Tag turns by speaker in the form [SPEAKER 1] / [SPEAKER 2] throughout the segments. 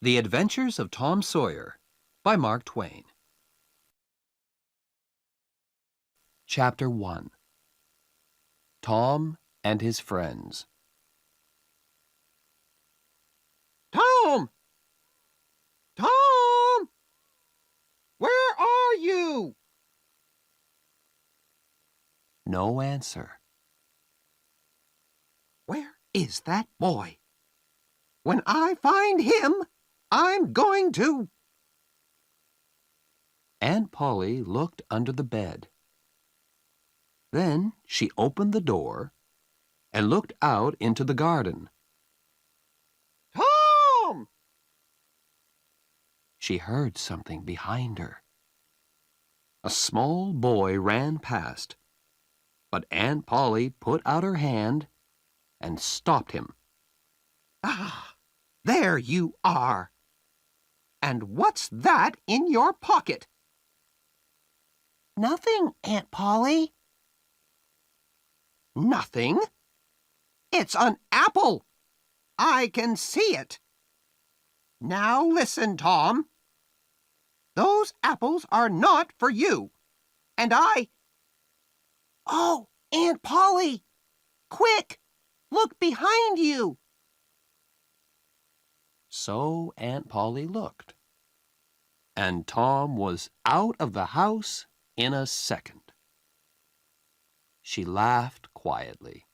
[SPEAKER 1] The Adventures of Tom Sawyer by Mark Twain. Chapter 1. Tom and His Friends.
[SPEAKER 2] Tom! Tom! Where are you?
[SPEAKER 1] No answer.
[SPEAKER 2] Where is that boy? When I find him, I'm going to...
[SPEAKER 1] Aunt Polly looked under the bed. Then she opened the door and looked out into the garden.
[SPEAKER 2] Tom!
[SPEAKER 1] She heard something behind her. A small boy ran past, but Aunt Polly put out her hand and stopped him.
[SPEAKER 2] Ah, there you are. And what's that in your pocket?
[SPEAKER 3] Nothing, Aunt Polly.
[SPEAKER 2] Nothing? It's an apple. I can see it. Now listen, Tom. Those apples are not for you. And
[SPEAKER 3] Oh, Aunt Polly! Quick! Look behind you!
[SPEAKER 1] So Aunt Polly looked, and Tom was out of the house in a second. She laughed quietly.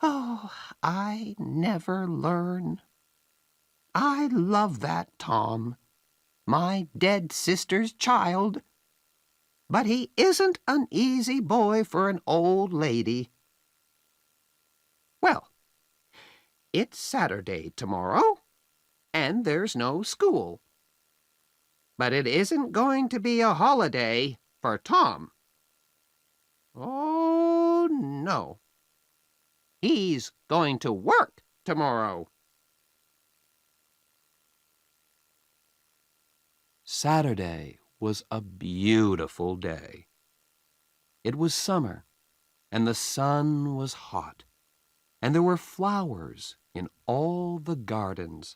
[SPEAKER 2] Oh, I never learn. I love that Tom, my dead sister's child. But he isn't an easy boy for an old lady. Well, it's Saturday tomorrow, and there's no school. But it isn't going to be a holiday for Tom. Oh, no. He's going to work tomorrow.
[SPEAKER 1] Saturday was a beautiful day. It was summer, and the sun was hot, and there were flowers in all the gardens.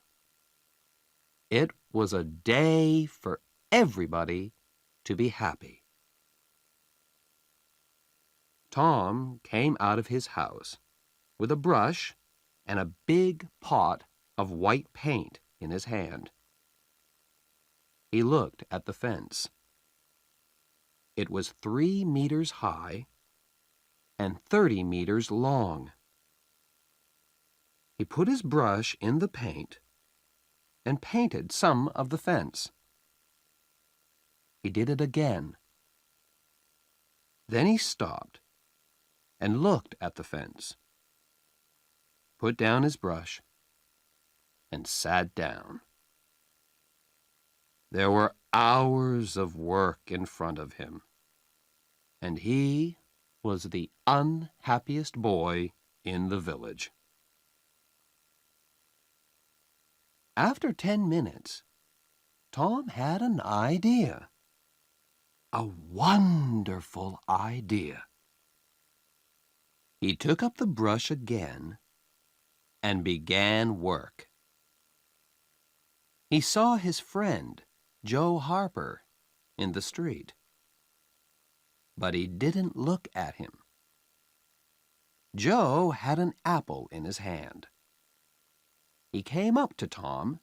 [SPEAKER 1] It was a day for everybody to be happy. Tom came out of his house with a brush and a big pot of white paint in his hand. He looked at the fence. It was 3 meters high and 30 meters long. He put his brush in the paint and painted some of the fence. He did it again. Then he stopped and looked at the fence, put down his brush, and sat down. There were hours of work in front of him, and he was the unhappiest boy in the village. After 10 minutes, Tom had an idea. A wonderful idea. He took up the brush again and began work. He saw his friend, Joe Harper, in the street. But he didn't look at him. Joe had an apple in his hand. He came up to Tom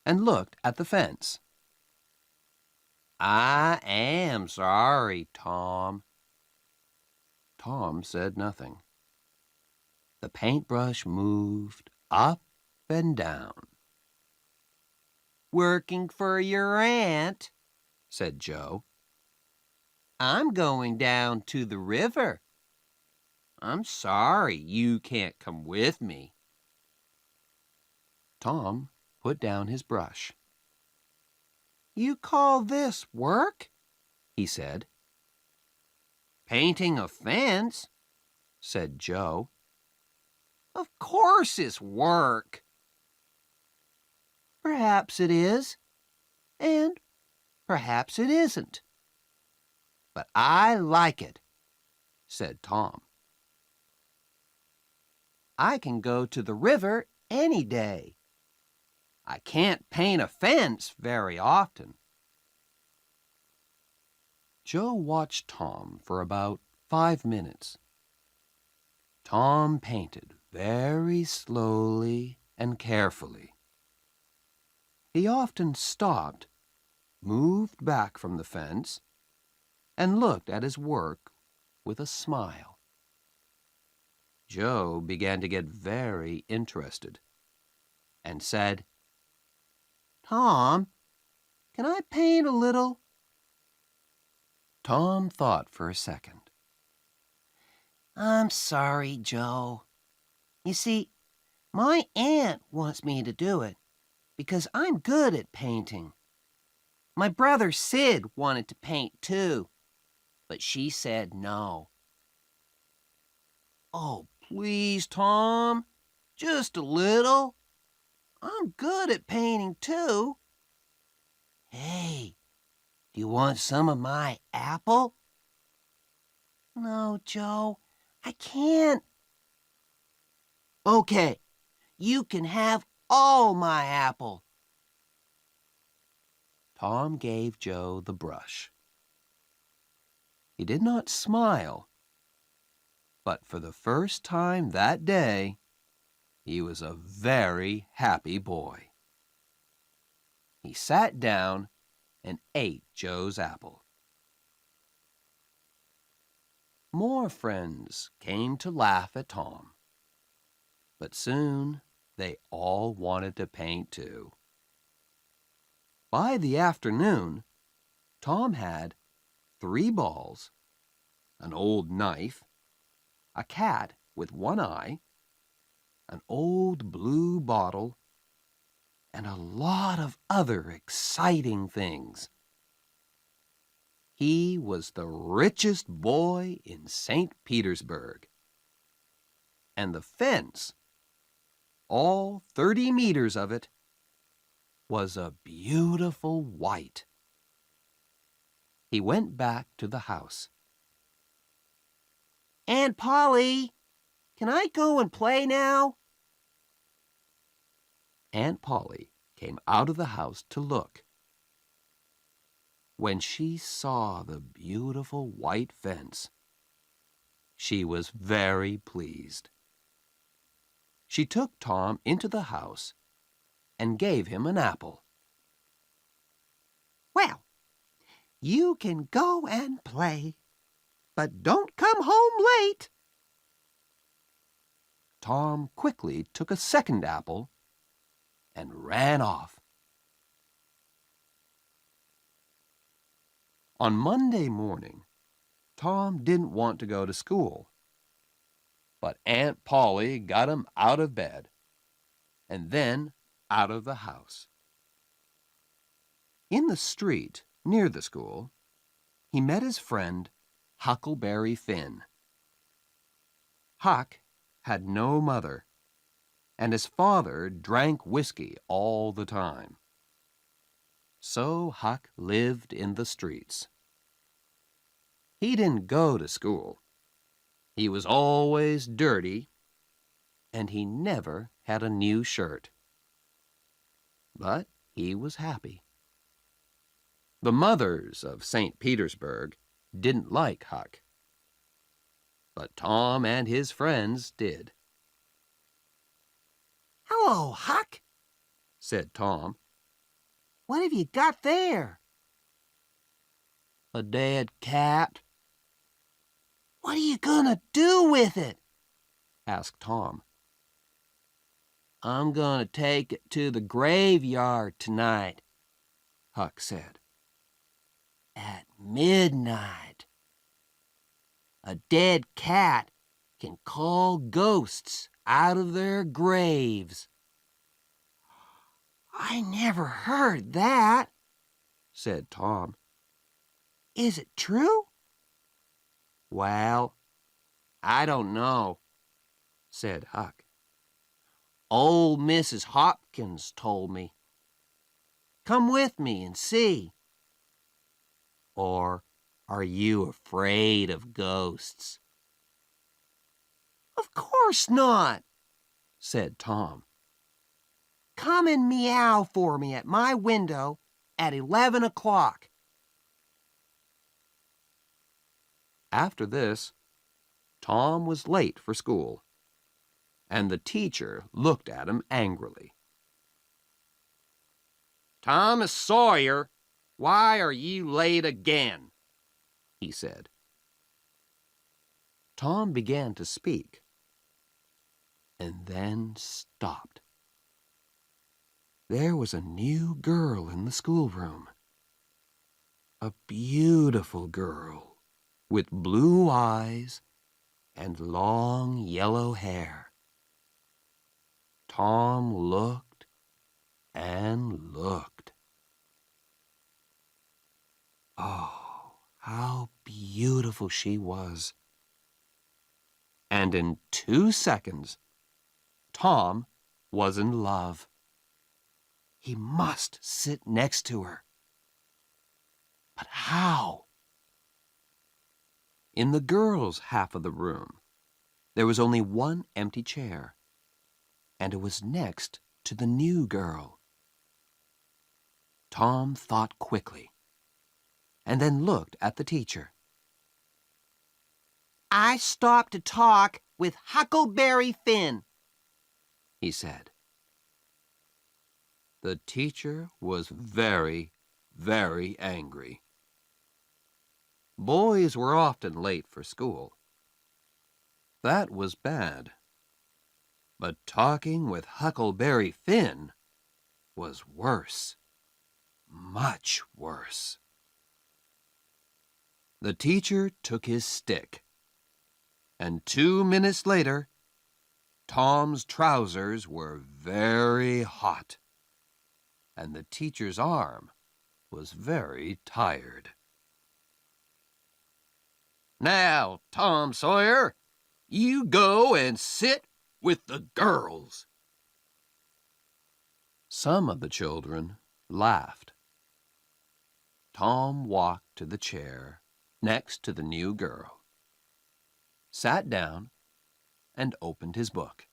[SPEAKER 1] and looked at the fence. "I am sorry, Tom." Tom said nothing. The paintbrush moved up and down.
[SPEAKER 3] Working for your aunt,
[SPEAKER 1] said Joe.
[SPEAKER 3] I'm going down to the river. I'm sorry you can't come with me.
[SPEAKER 1] Tom put down his brush.
[SPEAKER 2] You call this work?
[SPEAKER 1] He said.
[SPEAKER 3] Painting a fence,
[SPEAKER 1] said Joe.
[SPEAKER 3] Of course it's work. Perhaps it is, and perhaps it isn't. But I like it, said Tom. I can go to the river any day. I can't paint a fence very often."
[SPEAKER 1] Joe watched Tom for about 5 minutes. Tom painted very slowly and carefully. He often stopped, moved back from the fence, and looked at his work with a smile. Joe began to get very interested and said,
[SPEAKER 3] "Tom, can I paint a little?"
[SPEAKER 1] Tom thought for a second.
[SPEAKER 3] "I'm sorry, Joe. You see, my aunt wants me to do it because I'm good at painting. My brother Sid wanted to paint too, but she said no." "Oh, please, Tom, just a little. I'm good at painting too." "Hey, do you want some of my apple?" "No, Joe, I can't." "Okay, you can have all my apple."
[SPEAKER 1] Tom gave Joe the brush. He did not smile, but for the first time that day, he was a very happy boy. He sat down and ate Joe's apple. More friends came to laugh at Tom, but soon they all wanted to paint too. By the afternoon, Tom had 3 balls, an old knife, a cat with one eye, an old blue bottle, and a lot of other exciting things. He was the richest boy in St. Petersburg. And the fence, all 30 meters of it, was a beautiful white. He went back to the house.
[SPEAKER 3] "Aunt Polly, can I go and play now?"
[SPEAKER 1] Aunt Polly came out of the house to look. When she saw the beautiful white fence, she was very pleased. She took Tom into the house and gave him an apple.
[SPEAKER 2] Well, you can go and play, but don't come home late."
[SPEAKER 1] Tom quickly took a second apple and ran off. On Monday morning, Tom didn't want to go to school, but Aunt Polly got him out of bed and then out of the house. In the street near the school, he met his friend Huckleberry Finn. Huck had no mother, and his father drank whiskey all the time. So Huck lived in the streets. He didn't go to school. He was always dirty, and he never had a new shirt. But he was happy. The mothers of St. Petersburg didn't like Huck, but Tom and his friends did.
[SPEAKER 3] "Hello, Huck,"
[SPEAKER 1] said Tom.
[SPEAKER 3] "What have you got there?"
[SPEAKER 1] "A dead cat,"
[SPEAKER 3] "What are you gonna do with it?"
[SPEAKER 1] asked Tom.
[SPEAKER 3] "I'm gonna take it to the graveyard tonight,"
[SPEAKER 1] Huck said.
[SPEAKER 3] "At midnight. A dead cat can call ghosts out of their graves." "I never heard that,"
[SPEAKER 1] said Tom.
[SPEAKER 3] "Is it true?" "Well, I don't know," said Huck. "Old Mrs. Hopkins told me. Come with me and see. Or are you afraid of ghosts?" "Of course not," said Tom. come and meow for me at my window at 11 o'clock.
[SPEAKER 1] After this, Tom was late for school, and the teacher looked at him angrily. "Thomas Sawyer, why are you late again?" he said. Tom began to speak, and then stopped. There was a new girl in the schoolroom. A beautiful girl with blue eyes and long yellow hair. Tom looked and looked. Oh, how beautiful she was. And in 2 seconds, Tom was in love. He must sit next to her. But how? In the girls' half of the room, there was only one empty chair, and it was next to the new girl. Tom thought quickly, and then looked at the teacher.
[SPEAKER 3] I stopped to talk with Huckleberry Finn, he said.
[SPEAKER 1] The teacher was very, very angry. Boys were often late for school. That was bad. But talking with Huckleberry Finn was worse. Much worse. The teacher took his stick, and 2 minutes later, Tom's trousers were very hot, and the teacher's arm was very tired. "Now, Tom Sawyer, you go and sit with the girls." Some of the children laughed. Tom walked to the chair next to the new girl, sat down, and opened his book.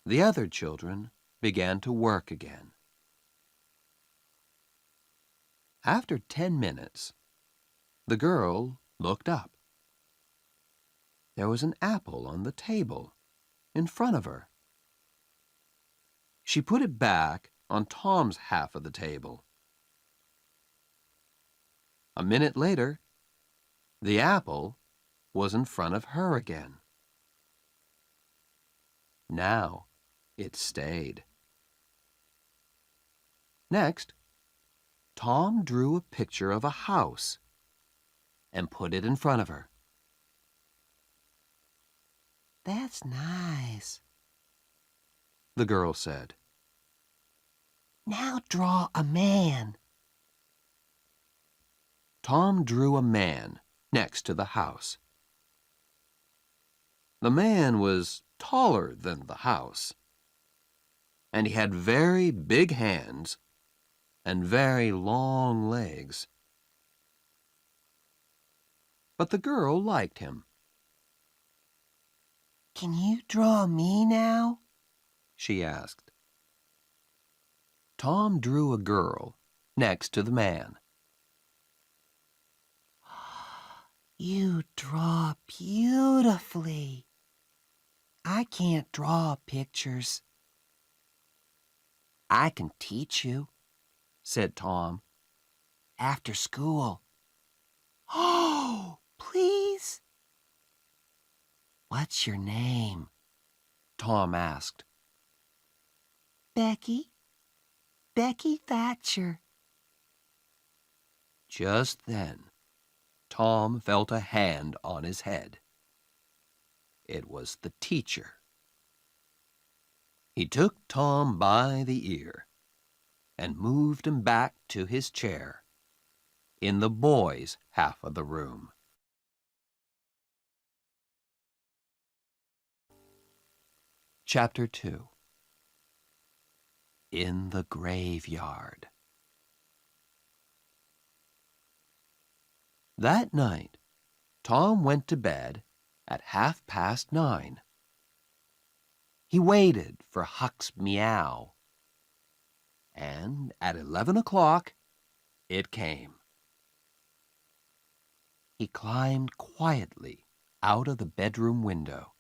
[SPEAKER 1] The other children began to work again. After 10 minutes, the girl looked up. There was an apple on the table in front of her. She put it back on Tom's half of the table. A minute later, the apple was in front of her again. Now it stayed. Next, Tom drew a picture of a house and put it in front of her.
[SPEAKER 3] That's nice,
[SPEAKER 1] the girl said.
[SPEAKER 3] Now draw a man.
[SPEAKER 1] Tom drew a man next to the house. The man was taller than the house, and he had very big hands and very long legs. But the girl liked him.
[SPEAKER 3] Can you draw me now?
[SPEAKER 1] She asked. Tom drew a girl next to the man.
[SPEAKER 3] You draw beautifully. I can't draw pictures. I can teach you, said Tom, after school. Oh, please? What's your name? Tom asked. Becky. Becky Thatcher.
[SPEAKER 1] Just then, Tom felt a hand on his head. It was the teacher. He took Tom by the ear and moved him back to his chair in the boys' half of the room. Chapter 2. In the Graveyard. That night, Tom went to bed at 9:30. He waited for Huck's meow, and at 11 o'clock it came. He climbed quietly out of the bedroom window,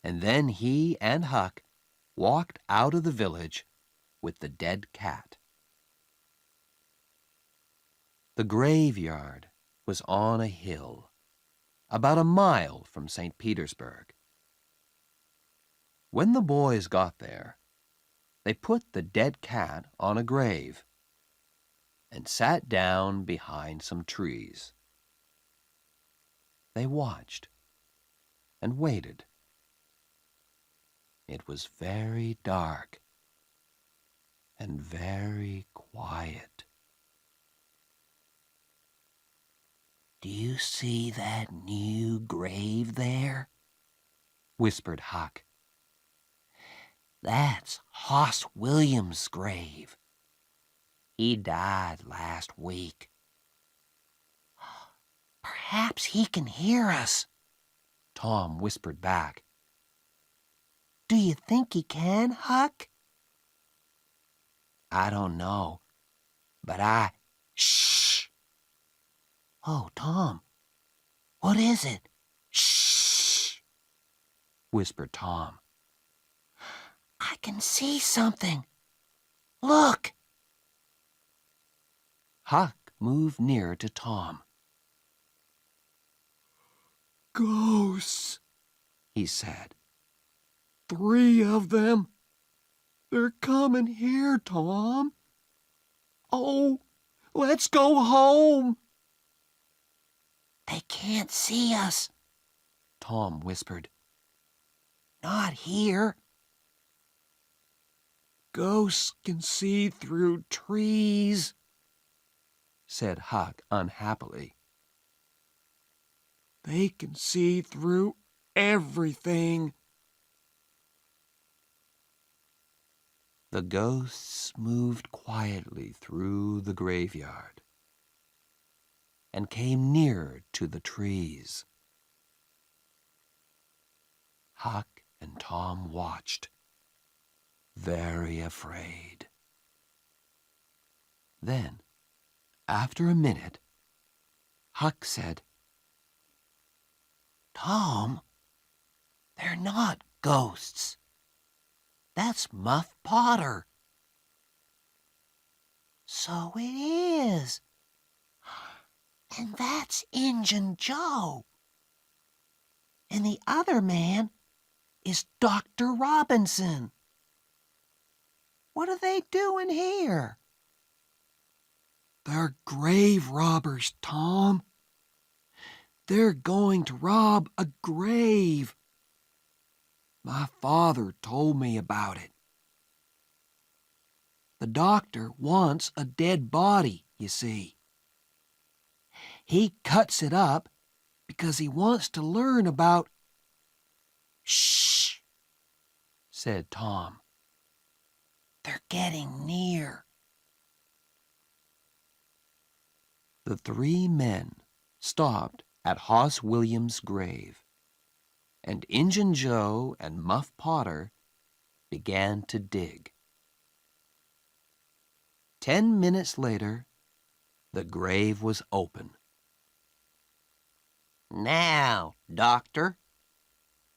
[SPEAKER 1] and then he and Huck walked out of the village with the dead cat. The graveyard was on a hill, about a mile from St. Petersburg. When the boys got there, they put the dead cat on a grave and sat down behind some trees. They watched and waited. It was very dark and very quiet. "Do you see that new grave there?" whispered Huck. "That's Hoss Williams' grave. He died last week." "Perhaps he can hear us," Tom whispered back. "Do you think he can, Huck?" "I don't know, but Shh!" "Oh, Tom, what is it?" "Shh!" whispered Tom. "I can see something. Look!" Huck moved nearer to Tom. "Ghosts," he said. "3 of them. They're coming here, Tom. Oh, let's go home." "They can't see us," Tom whispered. "Not here." "Ghosts can see through trees," said Huck unhappily. "They can see through everything." The ghosts moved quietly through the graveyard and came nearer to the trees. Huck and Tom watched, very afraid. Then, after a minute, Huck said, "Tom, they're not ghosts. That's Muff Potter." "So it is. And that's Injun Joe. And the other man is Dr. Robinson. What are they doing here?" "They're grave robbers, Tom. They're going to rob a grave. My father told me about it. The doctor wants a dead body, you see. He cuts it up because he wants to learn about—" "Shh," said Tom. "They're getting near." The 3 men stopped at Hoss Williams' grave, and Injun Joe and Muff Potter began to dig. 10 minutes later, the grave was open. "Now, Doctor,"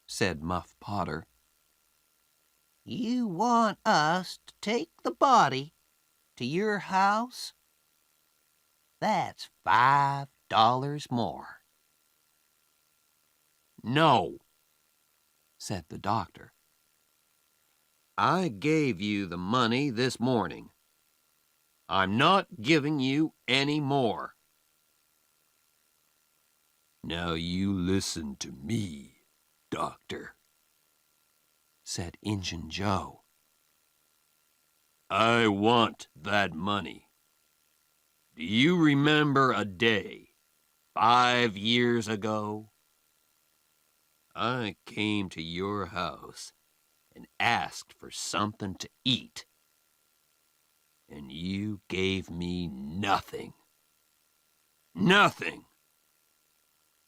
[SPEAKER 1] said Muff Potter, "you want us to take the body to your house? That's $5 more." "No," said the doctor. "I gave you the money this morning. I'm not giving you any more." "Now you listen to me, Doctor," said Injun Joe. "I want that money. Do you remember a day 5 years ago? I came to your house and asked for something to eat, and you gave me nothing. Nothing.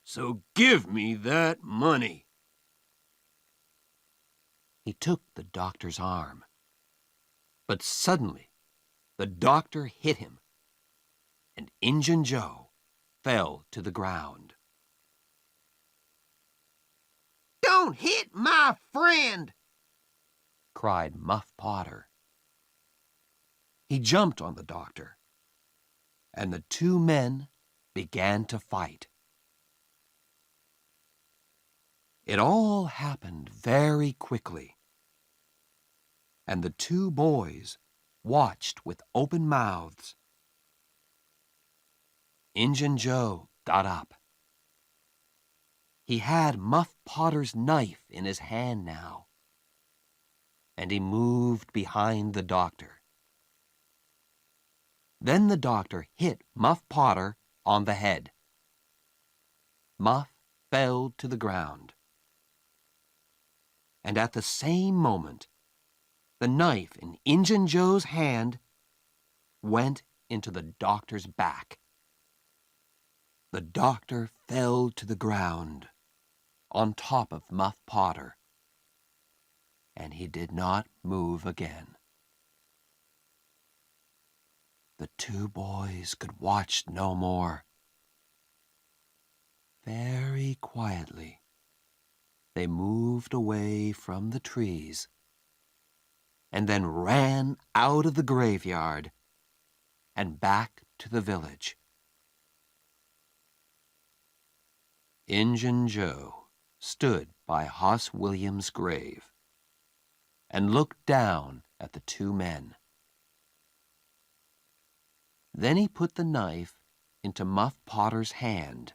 [SPEAKER 1] So give me that money." He took the doctor's arm. But suddenly, the doctor hit him, and Injun Joe fell to the ground.
[SPEAKER 2] Don't hit my friend!
[SPEAKER 1] Cried Muff Potter. He jumped on the doctor, and the two men began to fight. It all happened very quickly, and the two boys watched with open mouths. Injun Joe got up. He had Muff Potter's knife in his hand now, and he moved behind the doctor. Then the doctor hit Muff Potter on the head. Muff fell to the ground. And at the same moment, the knife in Injun Joe's hand went into the doctor's back. The doctor fell to the ground on top of Muff Potter, and he did not move again. The two boys could watch no more. Very quietly, they moved away from the trees and then ran out of the graveyard and back to the village. Injun Joe stood by Hoss Williams' grave and looked down at the two men. Then he put the knife into Muff Potter's hand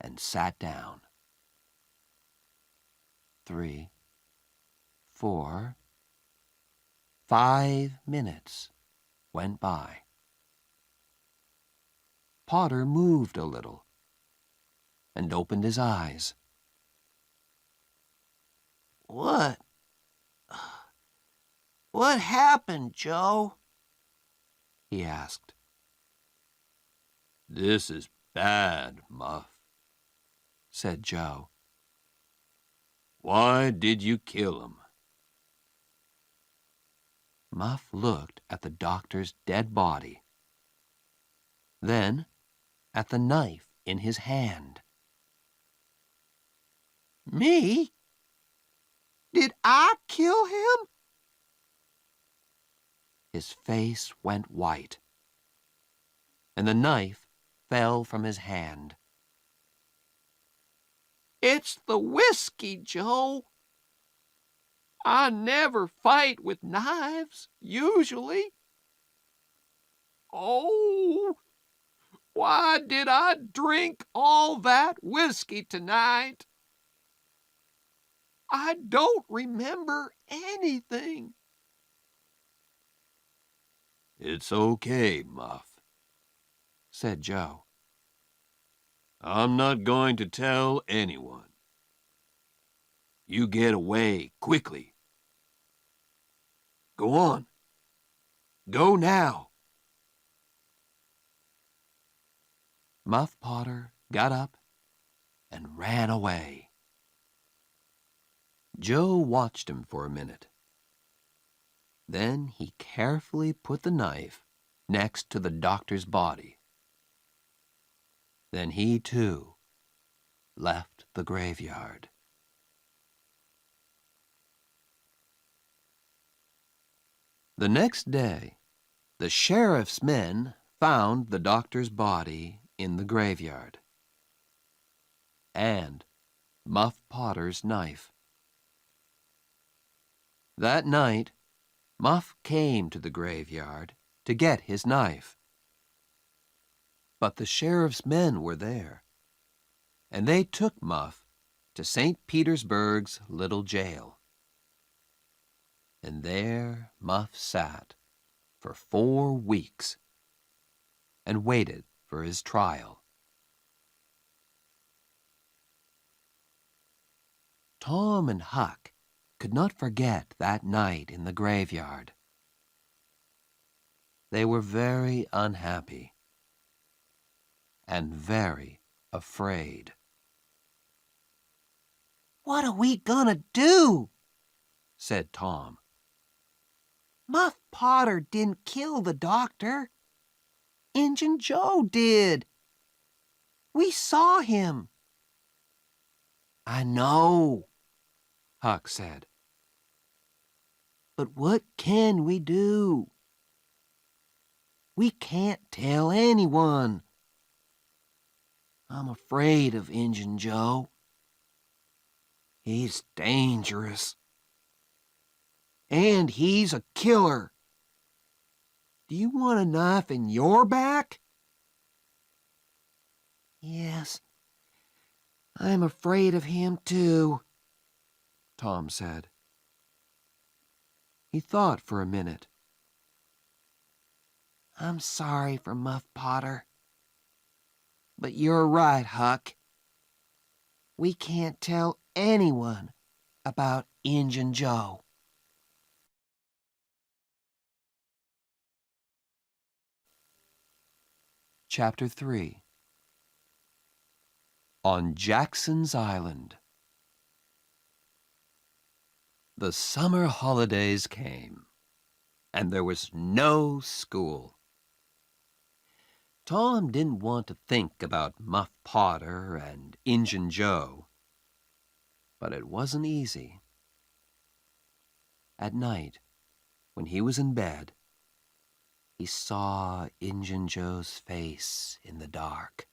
[SPEAKER 1] and sat down. 3, 4, 5 minutes went by. Potter moved a little and opened his eyes.
[SPEAKER 3] What happened, Joe?
[SPEAKER 1] He asked. This is bad, Muff, said Joe. Why did you kill him? Muff looked at the doctor's dead body, then at the knife in his hand.
[SPEAKER 2] Me? Did I kill him?
[SPEAKER 1] His face went white, and the knife fell from his hand.
[SPEAKER 2] It's the whiskey, Joe. I never fight with knives, usually. Oh, why did I drink all that whiskey tonight? I don't remember anything.
[SPEAKER 1] It's okay, Muff, said Joe. I'm not going to tell anyone. You get away quickly. Go on. Go now. Muff Potter got up and ran away. Joe watched him for a minute. Then he carefully put the knife next to the doctor's body. Then he, too, left the graveyard. The next day, the sheriff's men found the doctor's body in the graveyard, and Muff Potter's knife. That night, Muff came to the graveyard to get his knife. But the sheriff's men were there, and they took Muff to St. Petersburg's little jail. And there Muff sat for 4 weeks and waited for his trial. Tom and Huck could not forget that night in the graveyard. They were very unhappy and very afraid.
[SPEAKER 3] What are we gonna do?
[SPEAKER 1] said Tom.
[SPEAKER 3] Muff Potter didn't kill the doctor. Injun Joe did. We saw him. I know, Huck said. But what can we do? We can't tell anyone. I'm afraid of Injun Joe. He's dangerous. And he's a killer. Do you want a knife in your back? Yes, I'm afraid of him too, Tom said. He thought for a minute. I'm sorry for Muff Potter. But you're right, Huck. We can't tell anyone about Injun Joe.
[SPEAKER 1] Chapter 3. On Jackson's Island. The summer holidays came, and there was no school. Tom didn't want to think about Muff Potter and Injun Joe, but it wasn't easy. At night, when he was in bed, he saw Injun Joe's face in the dark,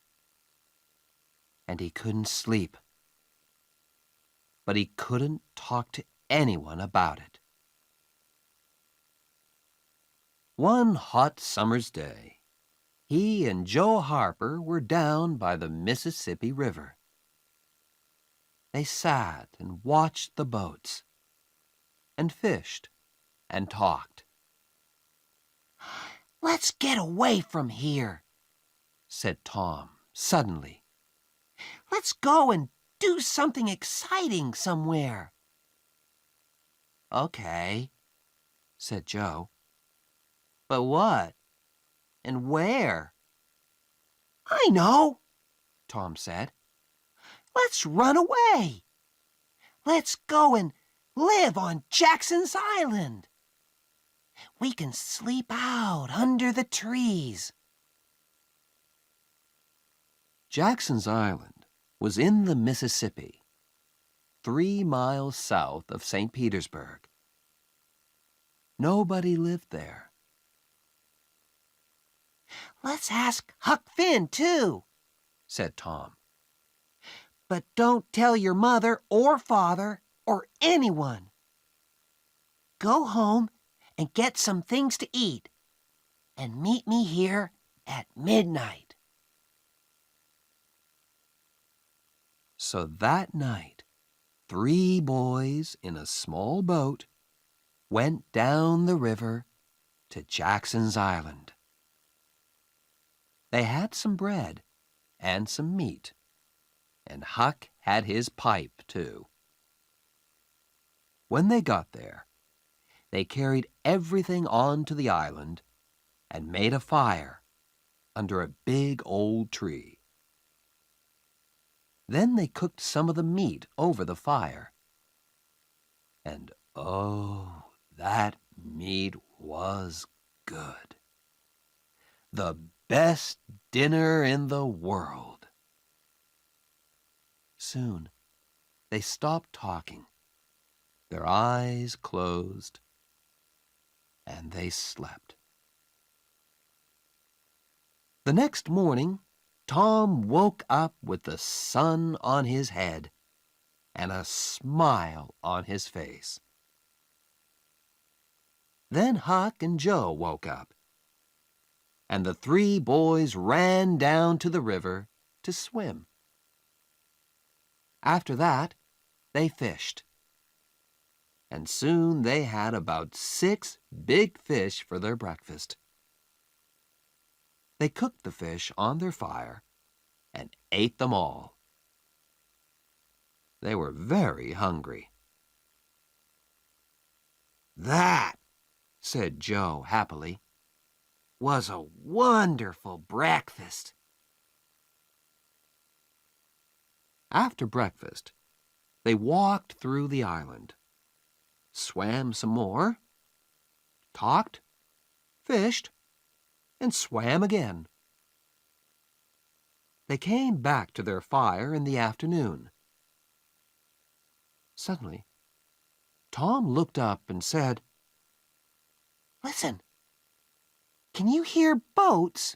[SPEAKER 1] and he couldn't sleep. But he couldn't talk to anyone about it. One hot summer's day, he and Joe Harper were down by the Mississippi River. They sat and watched the boats, and fished, and talked.
[SPEAKER 3] Let's get away from here,
[SPEAKER 1] said Tom suddenly.
[SPEAKER 3] Let's go and do something exciting somewhere. Okay, said Joe. But what? And where? I know, Tom said. Let's run away. Let's go and live on Jackson's Island. We can sleep out under the trees.
[SPEAKER 1] Jackson's Island was in the Mississippi, 3 miles south of St. Petersburg. Nobody lived there.
[SPEAKER 3] Let's ask Huck Finn, too, said Tom. But don't tell your mother or father or anyone. Go home and get some things to eat, and meet me here at midnight.
[SPEAKER 1] So that night, 3 boys in a small boat went down the river to Jackson's Island. They had some bread and some meat, and Huck had his pipe, too. When they got there, they carried everything onto the island and made a fire under a big old tree. Then they cooked some of the meat over the fire. And oh, that meat was good. The best dinner in the world. Soon, they stopped talking. Their eyes closed, and they slept. The next morning, Tom woke up with the sun on his head and a smile on his face. Then Huck and Joe woke up, and the 3 boys ran down to the river to swim. After that, they fished, and soon they had about 6 big fish for their breakfast. They cooked the fish on their fire and ate them all. They were very hungry.
[SPEAKER 3] That, said Joe happily, was a wonderful breakfast.
[SPEAKER 1] After breakfast, they walked through the island. swam some more, talked, fished, and swam again. They came back to their fire in the afternoon. Suddenly, Tom looked up and said,
[SPEAKER 3] Listen, can you hear boats?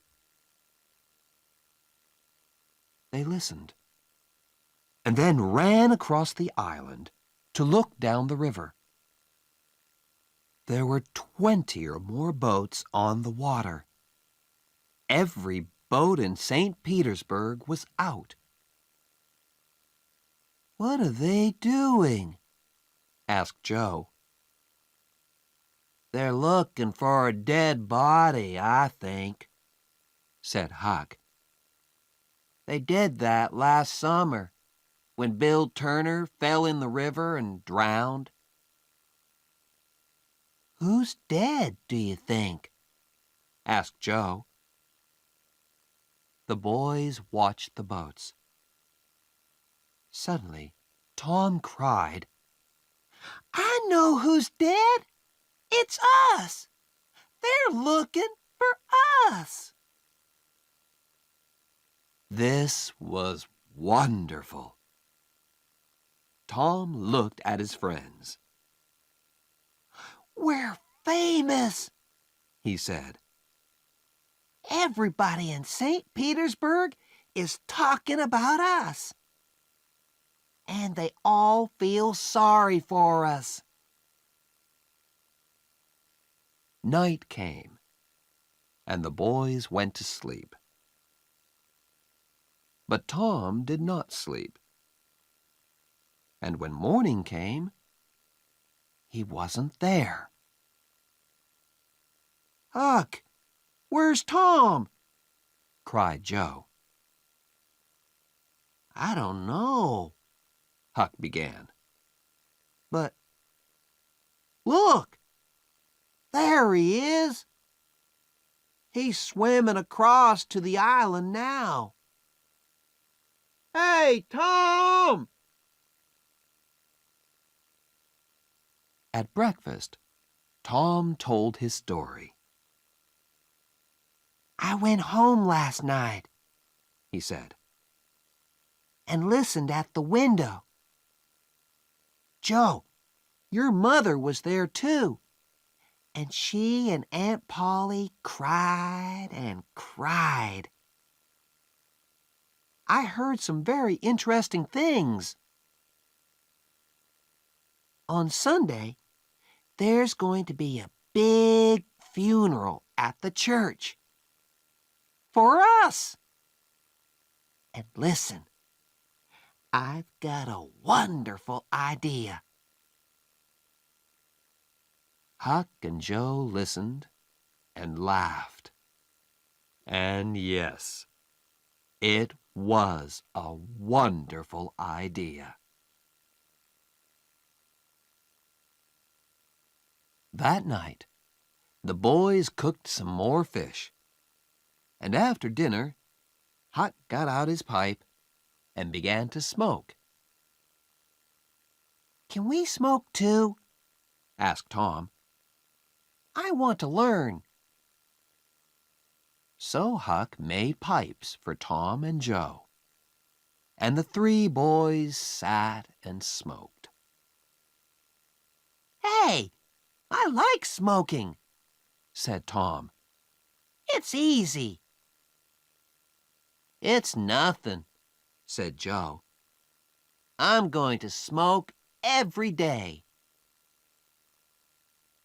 [SPEAKER 1] They listened, and then ran across the island to look down the river. There were 20 or more boats on the water. Every boat in St. Petersburg was out.
[SPEAKER 3] What are they doing?
[SPEAKER 1] Asked Joe.
[SPEAKER 3] They're looking for a dead body, I think,
[SPEAKER 1] said Huck.
[SPEAKER 3] They did that last summer, when Bill Turner fell in the river and drowned. Who's dead, do you think?
[SPEAKER 1] Asked Joe. The boys watched the boats. Suddenly, Tom cried,
[SPEAKER 3] I know who's dead. It's us. They're looking for us.
[SPEAKER 1] This was wonderful. Tom looked at his friends.
[SPEAKER 3] We're famous,
[SPEAKER 1] he said.
[SPEAKER 3] Everybody in St. Petersburg is talking about us. And they all feel sorry for us.
[SPEAKER 1] Night came, and the boys went to sleep. But Tom did not sleep. And when morning came, he wasn't there.
[SPEAKER 3] Huck, where's Tom?
[SPEAKER 1] Cried Joe.
[SPEAKER 3] I don't know,
[SPEAKER 1] Huck began.
[SPEAKER 3] but look, there he is. He's swimming across to the island now. Hey, Tom!
[SPEAKER 1] At breakfast, Tom told his story.
[SPEAKER 3] I went home last night,
[SPEAKER 1] He said.
[SPEAKER 3] and listened at the window. Joe, your mother was there too, and she and Aunt Polly cried and cried. I heard some very interesting things. On Sunday, there's going to be a big funeral at the church. For us. And listen, I've got a wonderful idea.
[SPEAKER 1] Huck and Joe listened and laughed. And yes, it was a wonderful idea. That night, the boys cooked some more fish. And after dinner, Huck got out his pipe and began to smoke.
[SPEAKER 3] Can we smoke too?
[SPEAKER 1] Asked Tom.
[SPEAKER 3] I want to learn.
[SPEAKER 1] So Huck made pipes for Tom and Joe, and the three boys sat and smoked.
[SPEAKER 3] Hey, I like smoking,
[SPEAKER 1] Said Tom.
[SPEAKER 3] It's easy. It's nothing,
[SPEAKER 1] Said Joe.
[SPEAKER 3] I'm going to smoke every day.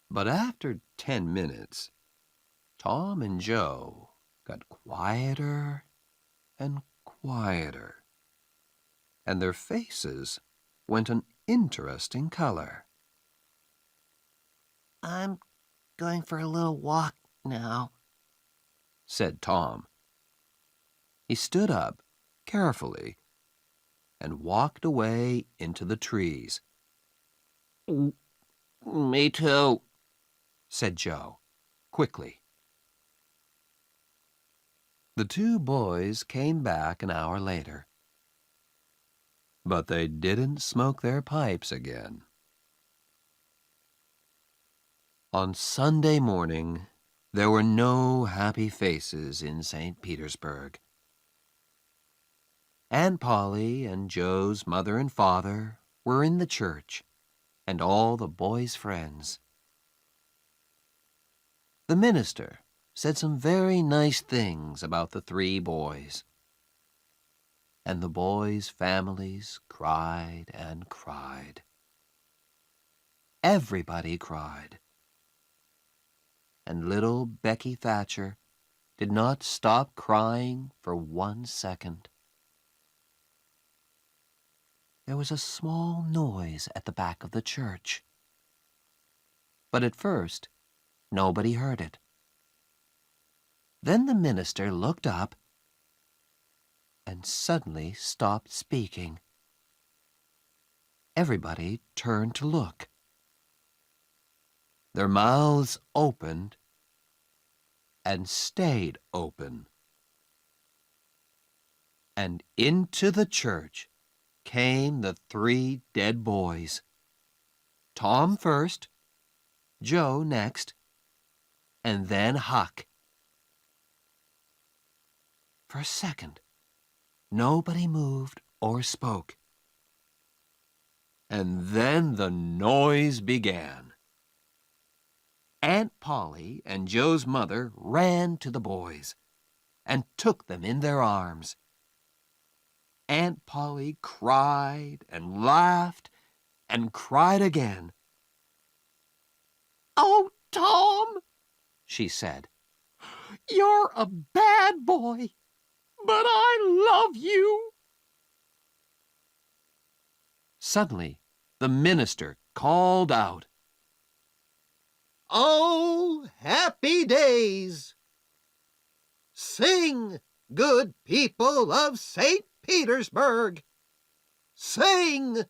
[SPEAKER 1] But after 10 minutes, Tom and Joe got quieter and quieter, and their faces went an interesting color.
[SPEAKER 3] I'm going for a little walk now,
[SPEAKER 1] Said Tom. He stood up carefully and walked away into the trees.
[SPEAKER 3] Me too,
[SPEAKER 1] Said Joe, quickly. The two boys came back an hour later. But they didn't smoke their pipes again. On Sunday morning, there were no happy faces in St. Petersburg. Aunt Polly and Joe's mother and father were in the church, and all the boys' friends. The minister said some very nice things about the three boys. And the boys' families cried and cried. Everybody cried. And little Becky Thatcher did not stop crying for 1 second. There was a small noise at the back of the church. But at first, nobody heard it. Then the minister looked up and suddenly stopped speaking. Everybody turned to look. Their mouths opened and stayed open. And into the church came the three dead boys. Tom first, Joe next, and then Huck. For a second, nobody moved or spoke. And then the noise began. Aunt Polly and Joe's mother ran to the boys and took them in their arms. Aunt Polly cried and laughed and cried again.
[SPEAKER 2] "Oh, Tom," she said, "you're a bad boy, but I love you."
[SPEAKER 1] Suddenly, the minister called out,
[SPEAKER 2] "Oh, happy days! Sing, good people of St. Petersburg! Sing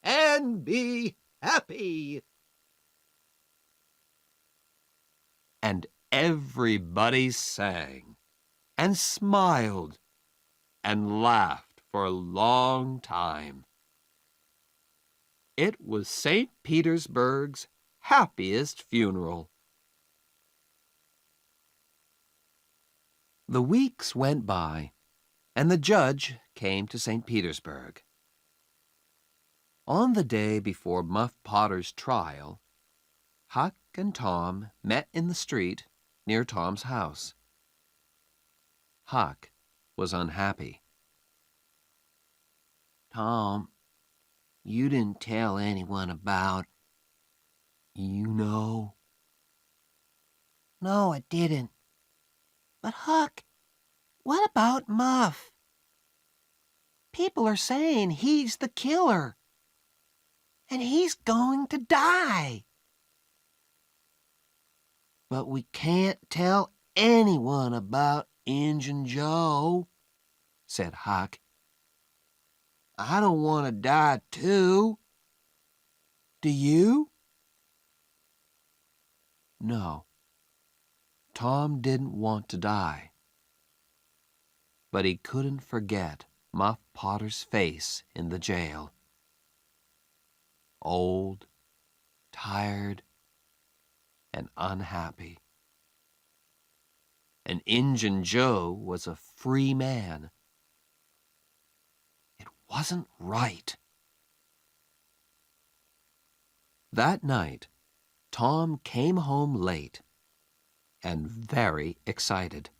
[SPEAKER 2] and be happy!"
[SPEAKER 1] and everybody sang and smiled and laughed for a long time. It was St. Petersburg's happiest funeral. The weeks went by, and the judge came to St. Petersburg. On the day before Muff Potter's trial, Huck and Tom met in the street near Tom's house. Huck was unhappy.
[SPEAKER 3] Tom, you didn't tell anyone about...
[SPEAKER 1] You know?
[SPEAKER 3] No, I didn't. But Huck, what about Muff? People are saying he's the killer. And he's going to die. But we can't tell anyone about Injun Joe, said Huck. I don't want to die too. Do you? No, Tom didn't want to die. But he couldn't forget Muff Potter's face in the jail. Old, tired, and unhappy. And Injun Joe was a free man. It wasn't right. That night, Tom came home late and very excited.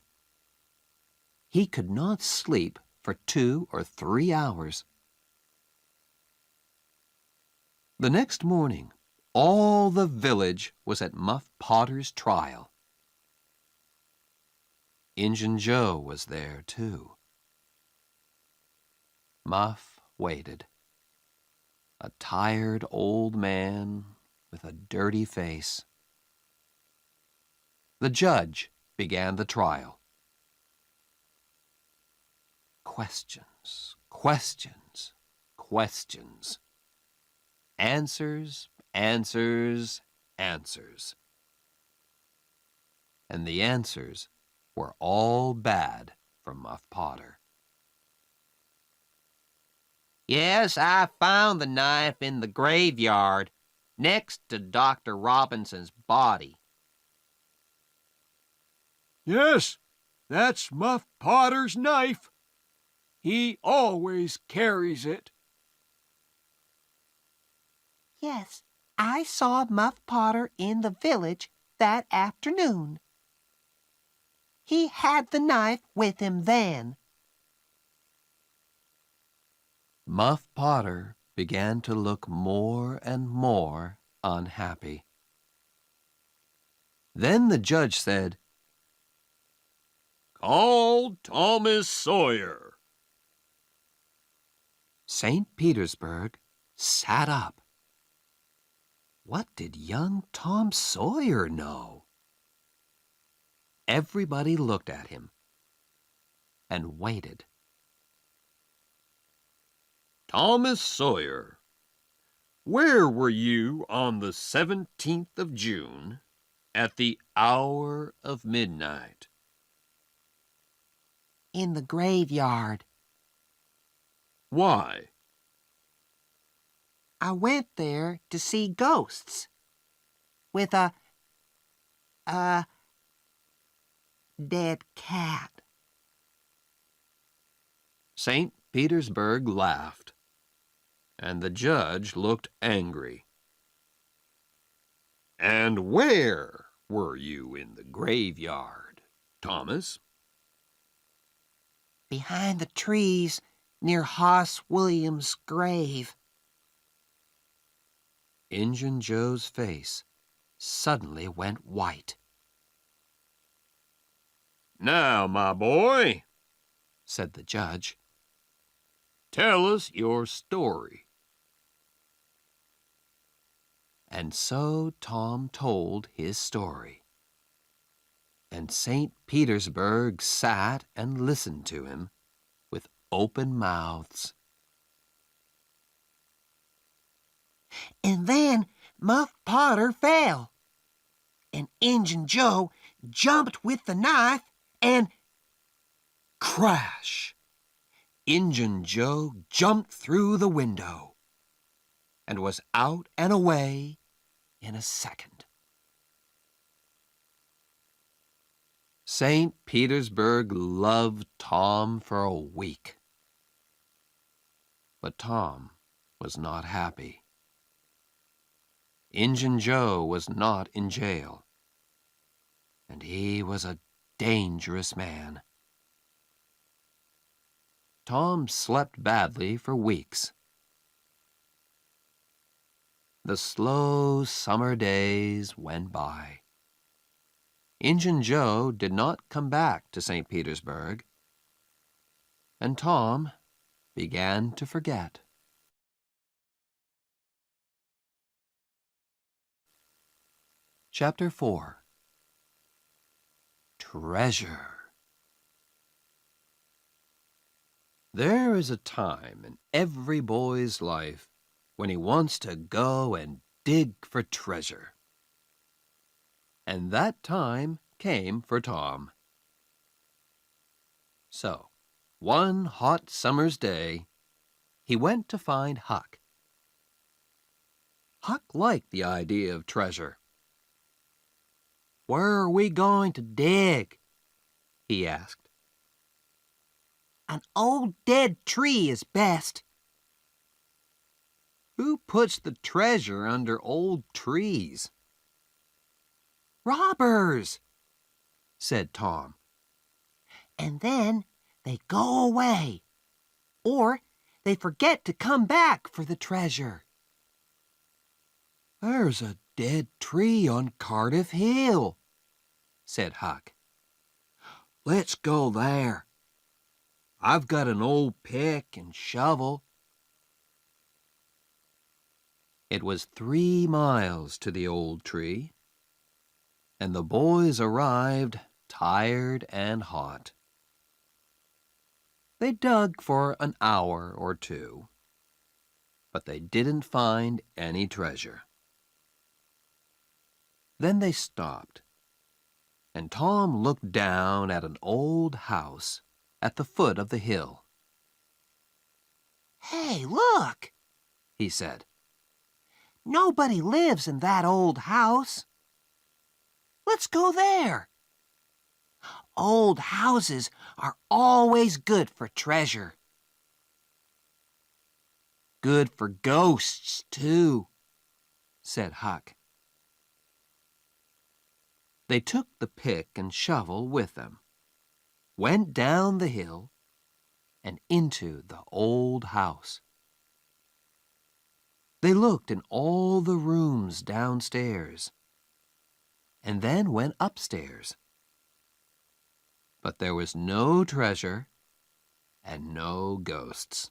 [SPEAKER 3] He could not sleep for 2 or 3 hours. The next morning, all the village was at Muff Potter's trial. Injun Joe was there, too. Muff waited, a tired old man with a dirty face. The judge began the trial. Questions, questions, questions. Answers, answers, answers. And the answers were all bad for Muff Potter. Yes, I found the knife in the graveyard, next to Dr. Robinson's body.
[SPEAKER 4] Yes, that's Muff Potter's knife. He always carries it.
[SPEAKER 3] Yes, I saw Muff Potter in the village that afternoon. He had the knife with him then.
[SPEAKER 1] Muff Potter began to look more and more unhappy. Then the judge said,
[SPEAKER 4] "Call Thomas Sawyer."
[SPEAKER 1] St. Petersburg sat up. What did young Tom Sawyer know? Everybody looked at him and waited.
[SPEAKER 4] Thomas Sawyer, where were you on the 17th of June at the hour of midnight?
[SPEAKER 3] In the graveyard.
[SPEAKER 4] Why?
[SPEAKER 3] I went there to see ghosts. With a dead cat.
[SPEAKER 1] St. Petersburg laughed, and the judge looked angry.
[SPEAKER 4] And where were you in the graveyard, Thomas?
[SPEAKER 3] Behind the trees near Hoss Williams' grave.
[SPEAKER 1] Injun Joe's face suddenly went white.
[SPEAKER 4] Now, my boy,
[SPEAKER 1] Said the judge,
[SPEAKER 4] tell us your story.
[SPEAKER 1] and so Tom told his story. And St. Petersburg sat and listened to him with open mouths.
[SPEAKER 3] And then Muff Potter fell. And Injun Joe jumped with the knife and
[SPEAKER 1] Crash! Injun Joe jumped through the window and was out and away in a second. St. Petersburg loved Tom for a week. But Tom was not happy. Injun Joe was not in jail, and he was a dangerous man. Tom slept badly for weeks. The slow summer days went by. Injun Joe did not come back to St. Petersburg, and Tom began to forget. Chapter 4. Treasure. There is a time in every boy's life when he wants to go and dig for treasure. And that time came for Tom. So, one hot summer's day, he went to find Huck. Huck liked the idea of treasure. "Where are we going to dig?" he asked.
[SPEAKER 3] an old dead tree is best.
[SPEAKER 1] "Who puts the treasure under old trees?"
[SPEAKER 3] Robbers.
[SPEAKER 1] said Tom.
[SPEAKER 3] And then they go away. Or they forget to come back for the treasure.
[SPEAKER 1] "There's a dead tree on Cardiff Hill," said Huck. "Let's go there. I've got an old pick and shovel." It was 3 miles to the old tree, and the boys arrived tired and hot. They dug for an hour or two, but they didn't find any treasure. Then they stopped, and Tom looked down at an old house at the foot of the hill.
[SPEAKER 3] Hey, look,
[SPEAKER 1] He said,
[SPEAKER 3] Nobody lives in that old house. Let's go there. Old houses are always good for treasure. Good for ghosts, too, said Huck.
[SPEAKER 1] They took the pick and shovel with them, went down the hill, and into the old house. They looked in all the rooms downstairs, and then went upstairs. But there was no treasure and no ghosts.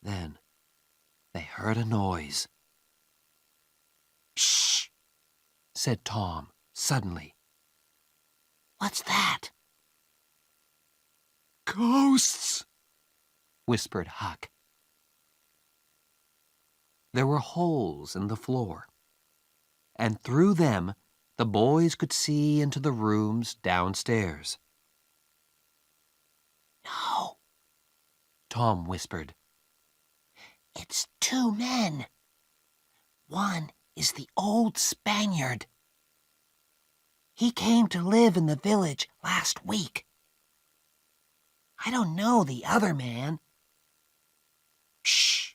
[SPEAKER 1] Then they heard a noise. "Shh!" said Tom suddenly.
[SPEAKER 3] What's that?
[SPEAKER 1] "Ghosts!" whispered Huck. There were holes in the floor, and through them the boys could see into the rooms downstairs.
[SPEAKER 3] No,
[SPEAKER 1] Tom whispered.
[SPEAKER 3] it's two men. One is the old Spaniard. He came to live in the village last week. I don't know the other man. Shh!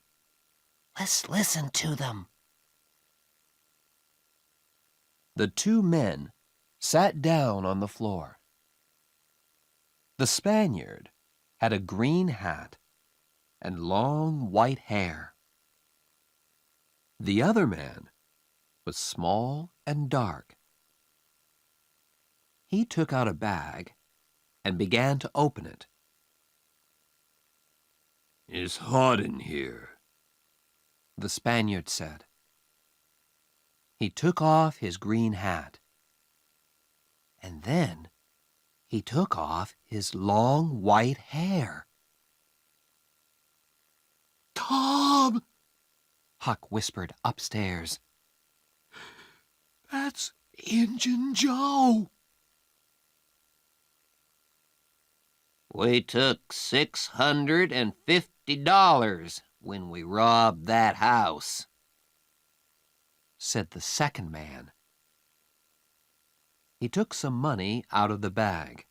[SPEAKER 3] Let's listen to them.
[SPEAKER 1] The two men sat down on the floor. The Spaniard had a green hat and long white hair. The other man was small and dark. He took out a bag and began to open it.
[SPEAKER 4] "It's hot in here,"
[SPEAKER 1] the Spaniard said. He took off his green hat, and then he took off his long white hair. "Tom!" Huck whispered upstairs. "That's Injun Joe."
[SPEAKER 3] We took $650 when we robbed that house,
[SPEAKER 1] said the second man. He took some money out of the bag.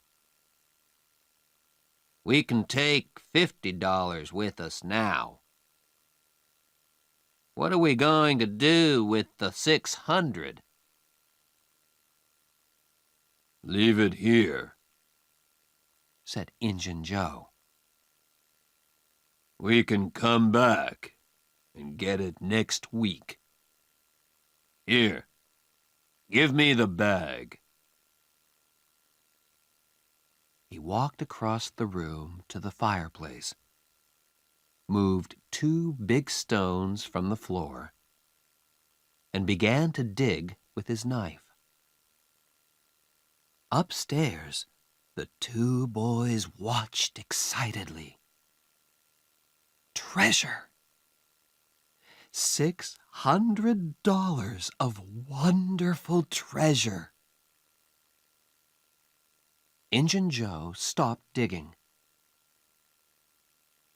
[SPEAKER 3] We can take $50 with us now. What are we going to do with the 600?
[SPEAKER 4] "Leave it here,"
[SPEAKER 1] said Injun Joe.
[SPEAKER 4] "We can come back and get it next week. Here, give me the bag."
[SPEAKER 1] He walked across the room to the fireplace, moved two big stones from the floor, and began to dig with his knife. Upstairs, the two boys watched excitedly. Treasure! $600 of wonderful treasure! Injun Joe stopped digging.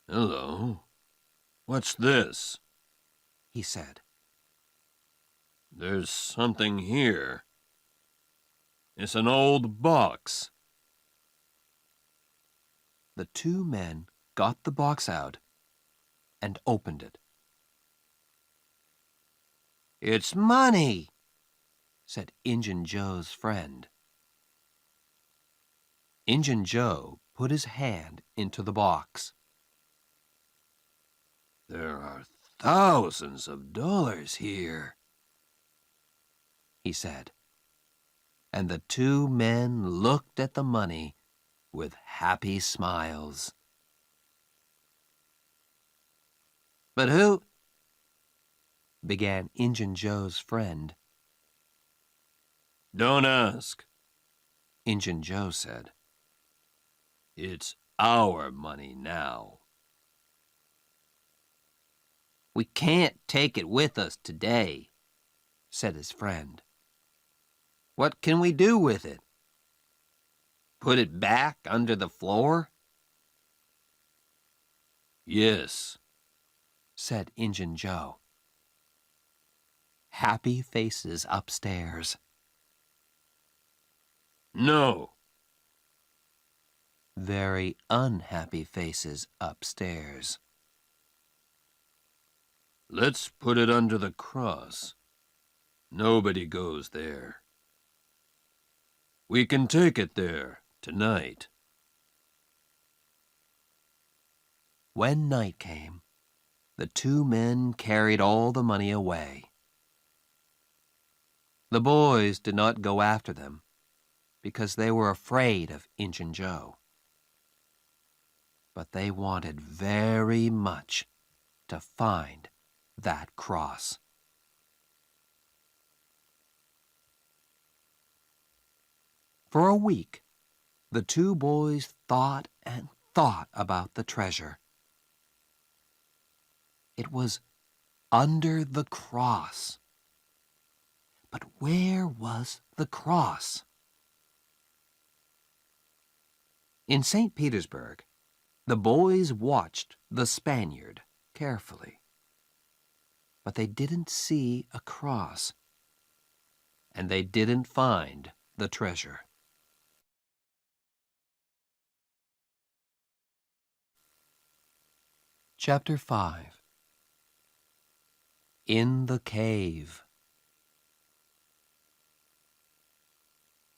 [SPEAKER 4] "Hello, what's this?"
[SPEAKER 1] he said.
[SPEAKER 4] "There's something here. It's an old box."
[SPEAKER 1] The two men got the box out and opened it.
[SPEAKER 3] It's money,
[SPEAKER 1] said Injun Joe's friend. Injun Joe put his hand into the box.
[SPEAKER 4] "There are thousands of dollars here,"
[SPEAKER 1] he said, and the two men looked at the money with happy smiles.
[SPEAKER 3] but who?
[SPEAKER 1] Began Injun Joe's friend.
[SPEAKER 4] "Don't ask,"
[SPEAKER 1] Injun Joe said.
[SPEAKER 4] "It's our money now."
[SPEAKER 3] We can't take it with us today,
[SPEAKER 1] said his friend.
[SPEAKER 3] What can we do with it? Put it back under the floor?
[SPEAKER 4] "Yes,"
[SPEAKER 1] said Injun Joe. happy faces upstairs.
[SPEAKER 4] No.
[SPEAKER 1] Very unhappy faces upstairs.
[SPEAKER 4] Let's put it under the cross. Nobody goes there. We can take it there tonight.
[SPEAKER 1] When night came, the two men carried all the money away. The boys did not go after them because they were afraid of Injun Joe. But they wanted very much to find that cross. For a week, the two boys thought and thought about the treasure. It was under the cross. But where was the cross? In St. Petersburg, the boys watched the Spaniard carefully. But they didn't see a cross, and they didn't find the treasure. Chapter 5. In the Cave.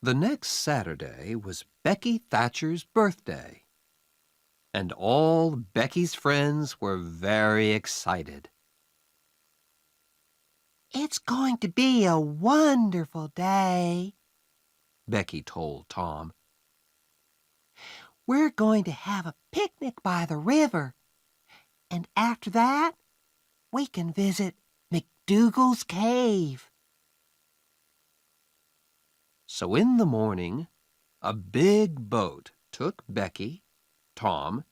[SPEAKER 1] The next Saturday was Becky Thatcher's birthday, and all Becky's friends were very excited.
[SPEAKER 3] It's going to be a wonderful day,
[SPEAKER 1] Becky told Tom.
[SPEAKER 3] We're going to have a picnic by the river, and after that, we can visit McDougal's cave.
[SPEAKER 1] So in the morning, a big boat took Becky, Tom,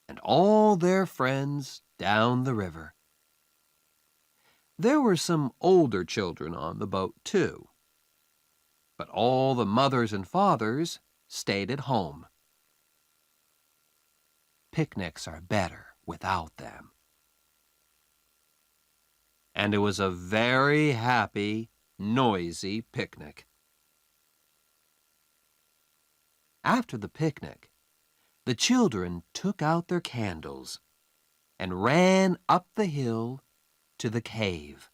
[SPEAKER 1] and all their friends down the river. There were some older children on the boat, too. But all the mothers and fathers stayed at home. Picnics are better without them. And it was a very happy, noisy picnic. After the picnic, the children took out their candles and ran up the hill to the cave.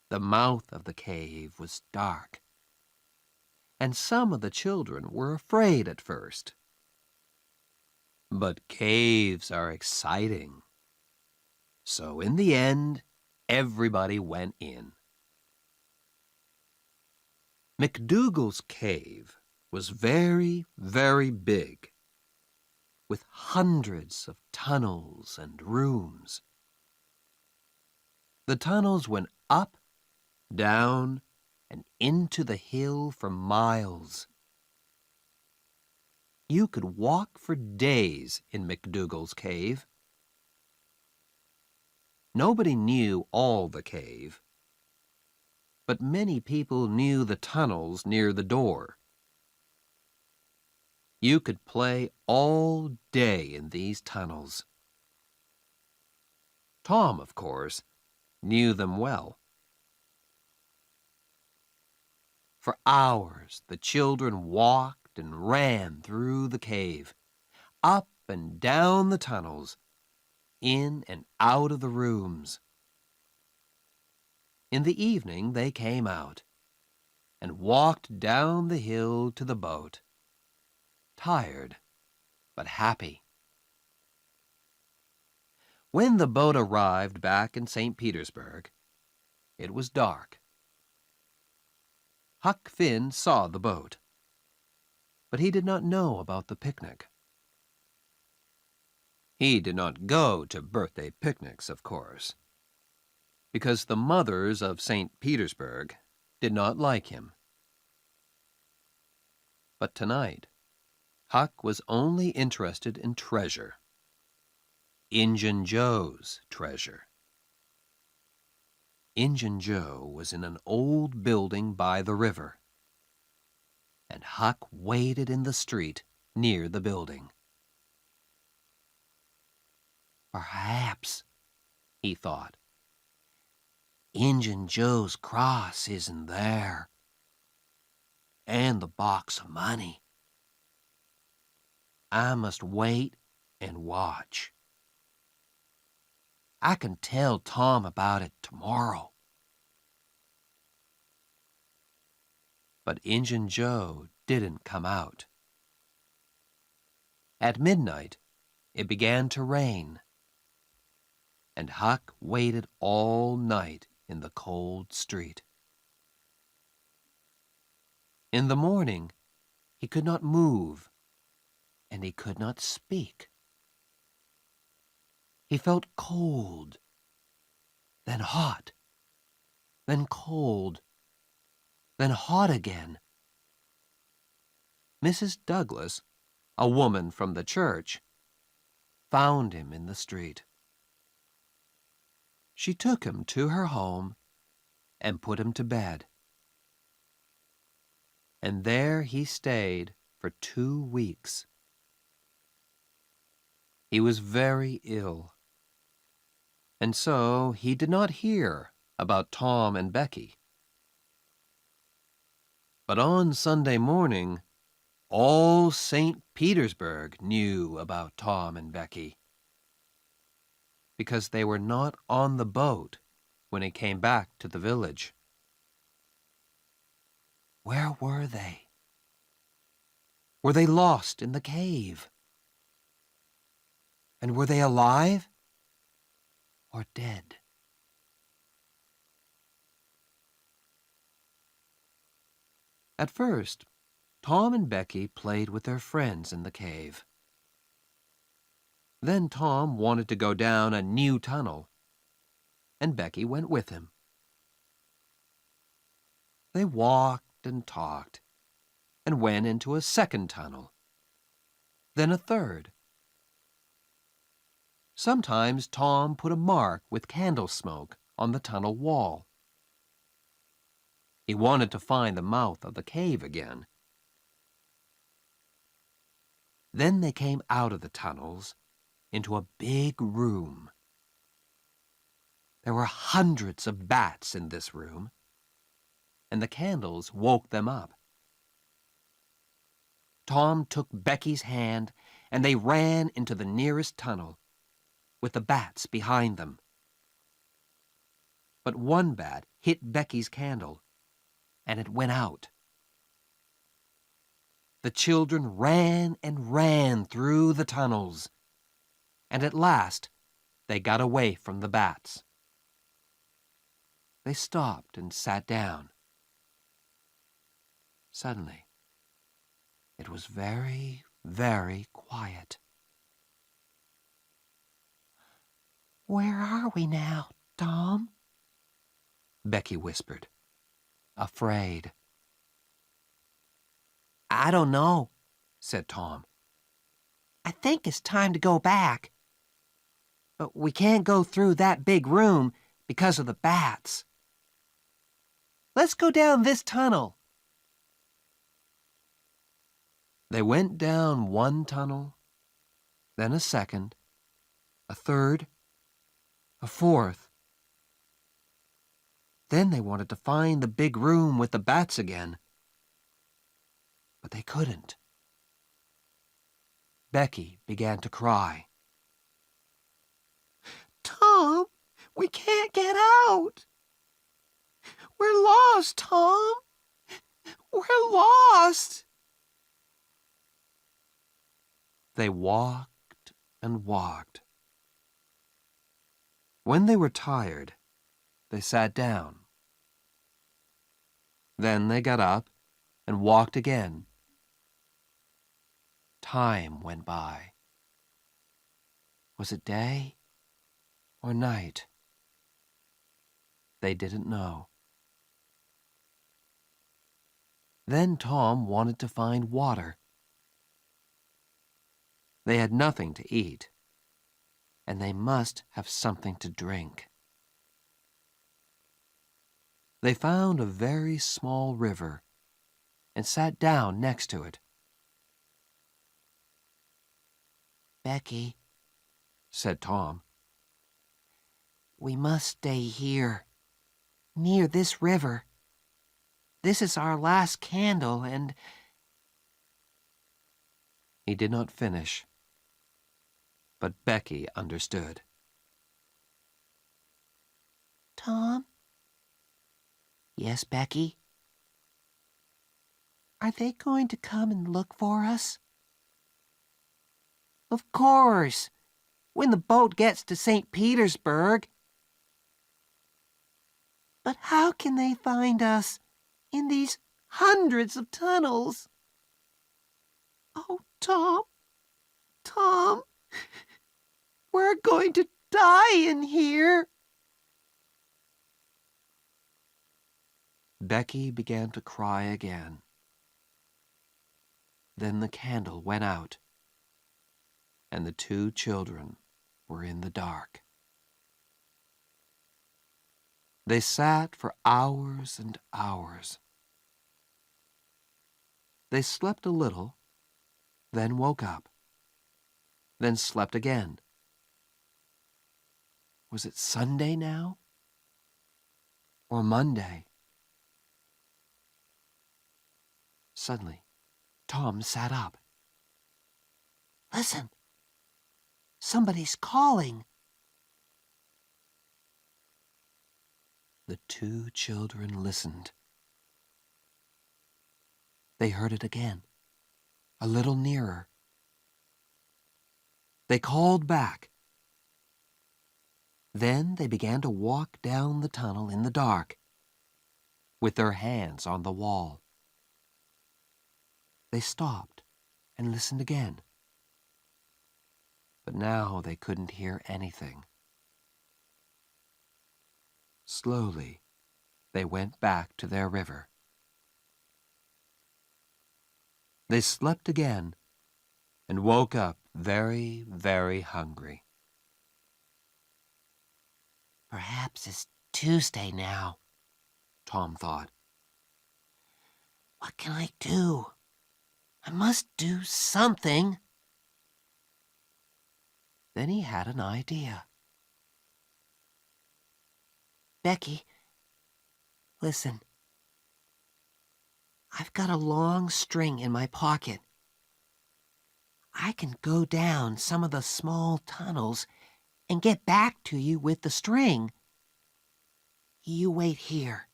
[SPEAKER 1] The mouth of the cave was dark, and some of the children were afraid at first. But caves are exciting. So in the end, everybody went in. McDougal's cave was very, very big, with hundreds of tunnels and rooms. The tunnels went up, down, and into the hill for miles. You could walk for days in McDougal's cave. Nobody knew all the cave, but many people knew the tunnels near the door. You could play all day in these tunnels. Tom, of course, knew them well. For hours, the children walked and ran through the cave, up and down the tunnels, in and out of the rooms. In the evening, they came out and walked down the hill to the boat, tired but happy. When the boat arrived back in St. Petersburg, it was dark. Huck Finn saw the boat, but he did not know about the picnic. He did not go to birthday picnics, of course, because the mothers of St. Petersburg did not like him. But tonight, Huck was only interested in treasure. Injun Joe's treasure. Injun Joe was in an old building by the river, and Huck waited in the street near the building. Perhaps, he thought,
[SPEAKER 3] Injun Joe's cross isn't there, and the box of money. I must wait and watch. I can tell Tom about it tomorrow. But Injun Joe didn't come out. At midnight, it began to rain, and Huck waited all night in the cold street. In the morning, he could not move, and he could not speak. He felt cold, then hot, then cold, then hot again. Mrs. Douglas, a woman from the church, found him in the street. She took him to her home and put him to bed. And there he stayed for 2 weeks. He was very ill, and so he did not hear about Tom and Becky. But on Sunday morning, all St. Petersburg knew about Tom and Becky, because they were not on the boat when it came back to the village. Where were they? Were they lost in the cave? And were they alive or dead? At first, Tom and Becky played with their friends in the cave. Then Tom wanted to go down a new tunnel, and Becky went with him. They walked and talked, and went into a second tunnel, then a third. Sometimes Tom put a mark with candle smoke on the tunnel wall. He wanted to find the mouth of the cave again. Then they came out of the tunnels into a big room. There were hundreds of bats in this room, and the candles woke them up. Tom took Becky's hand, and they ran into the nearest tunnel, with the bats behind them. But one bat hit Becky's candle, and it went out. The children ran and ran through the tunnels, and at last they got away from the bats. They stopped and sat down. Suddenly, it was very, very quiet. "Where are we now, Tom?" Becky whispered, afraid. "I don't know," said Tom. "I think it's time to go back. But we can't go through that big room because of the bats. Let's go down this tunnel." They went down one tunnel, then a second, a third, a fourth. Then they wanted to find the big room with the bats again, but they couldn't. Becky began to cry. "Tom, we can't get out. We're lost, Tom. We're lost." They walked and walked. When they were tired, they sat down. Then they got up and walked again. Time went by. Was it day or night? They didn't know. Then Tom wanted to find water. They had nothing to eat, and they must have something to drink. They found a very small river and sat down next to it. "Becky," said Tom, "we must stay here. near this river. This is our last candle, and
[SPEAKER 1] He did not finish, but Becky understood.
[SPEAKER 3] Tom? Yes, Becky? Are they going to come and look for us? Of course, when the boat gets to St. Petersburg. But how can they find us in these hundreds of tunnels? Oh, Tom, Tom, we're going to die in here.
[SPEAKER 1] Becky began to cry again. Then the candle went out, and the two children were in the dark. They sat for hours and hours. They slept a little, then woke up, then slept again. Was it Sunday now? Or Monday? Suddenly, Tom sat up.
[SPEAKER 3] Listen, somebody's calling.
[SPEAKER 1] The two children listened. They heard it again, a little nearer. They called back. Then they began to walk down the tunnel in the dark, with their hands on the wall. They stopped and listened again. But now they couldn't hear anything. Slowly, they went back to their river. They slept again and woke up very, very hungry.
[SPEAKER 3] Perhaps it's Tuesday now,
[SPEAKER 1] Tom thought.
[SPEAKER 3] What can I do? I must do something.
[SPEAKER 1] Then he had an idea.
[SPEAKER 3] Becky, listen. I've got a long string in my pocket. I can go down some of the small tunnels and get back to you with the string. You wait here.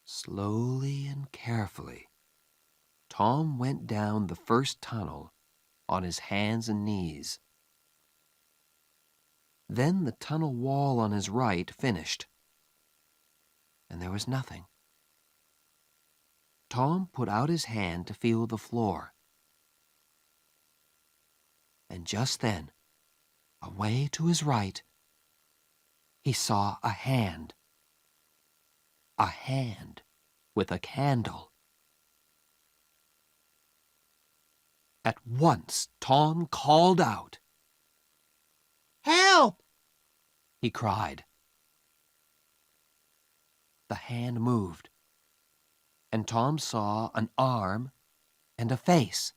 [SPEAKER 1] Slowly and carefully, Tom went down the first tunnel on his hands and knees. Then the tunnel wall on his right finished, and there was nothing. Tom put out his hand to feel the floor. And just then, away to his right, he saw a hand. A hand with a candle. At once, Tom called out.
[SPEAKER 3] Help!
[SPEAKER 1] He cried. The hand moved, and Tom saw an arm and a face.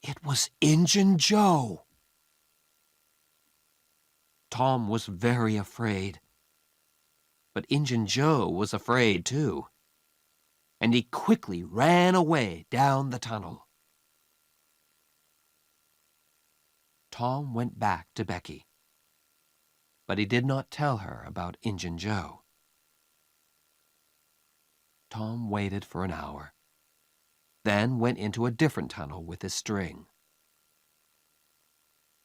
[SPEAKER 1] It was Injun Joe. Tom was very afraid, but Injun Joe was afraid too, and he quickly ran away down the tunnel. Tom went back to Becky, but he did not tell her about Injun Joe. Tom waited for an hour, then went into a different tunnel with his string.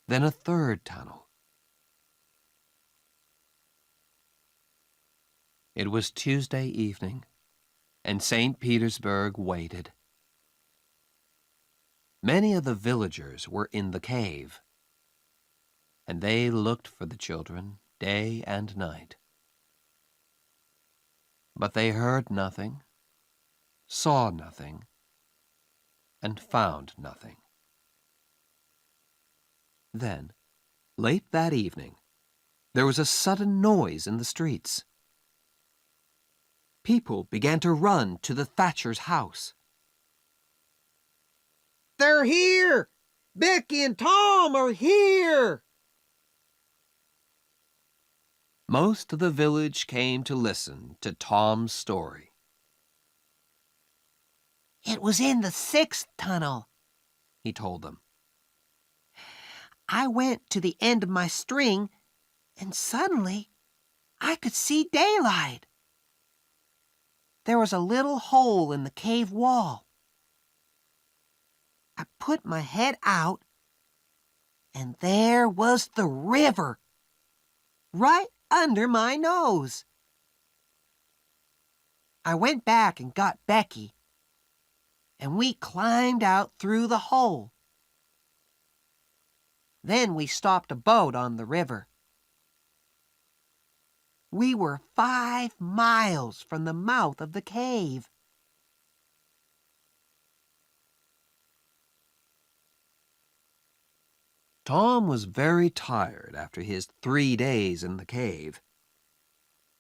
[SPEAKER 1] Then a third tunnel. It was Tuesday evening, and St. Petersburg waited. Many of the villagers were in the cave, and they looked for the children day and night. But they heard nothing, saw nothing, and found nothing. Then, late that evening, there was a sudden noise in the streets. People began to run to the Thatcher's house.
[SPEAKER 2] They're here! Becky and Tom are here!
[SPEAKER 1] Most of the village came to listen to Tom's story.
[SPEAKER 3] It was in the 6th tunnel,
[SPEAKER 1] He told them.
[SPEAKER 3] I went to the end of my string, and suddenly I could see daylight. There was a little hole in the cave wall. I put my head out, and there was the river, right under my nose. I went back and got Becky, and we climbed out through the hole. Then we stopped a boat on the river. We were 5 miles from the mouth of the cave.
[SPEAKER 1] Tom was very tired after his 3 days in the cave,